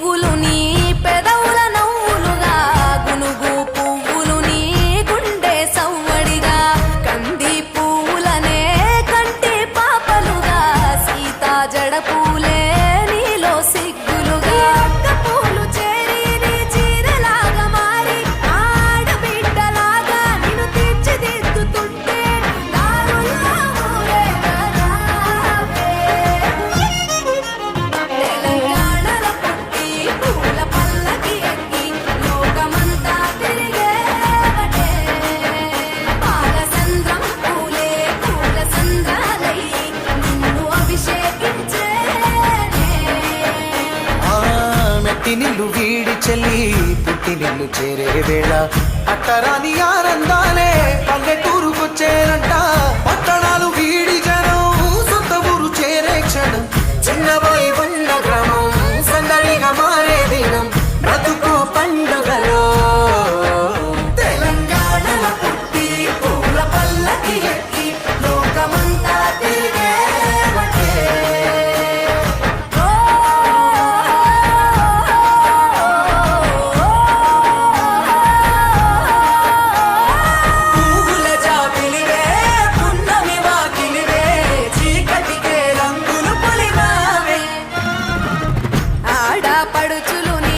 పువ్వులు నీ పెదవుల నవ్వులుగా గునుగు పువ్వులు నీ గుండె సవ్వడిగా కంది పువ్వులనే కంటి పాపలుగా సీతా జడ పూలే నీలో సిగ్గులుగా ఒక్క పూలు చేరి నీ చీరలాగా మారి ఆడబిడ్డలాగా నిన్ను తీర్చిదిద్దుతుంటే దారుల్లో ఊరేగరావే. తెలంగాణలో పుట్టి పూల పల్లకి ఎక్కి లోకమంతా తిరిగేవటే. పాలసంద్రం పూలే పూల సంద్రాలయ్యి నిన్ను అభిషేకించేనే. మెట్టి నిల్లు వీడి చెల్లి పుట్టి నిల్లు చేరే వేళ అట్టరాని ఆనందాలే పల్లెటూరుకొచ్చేనంట.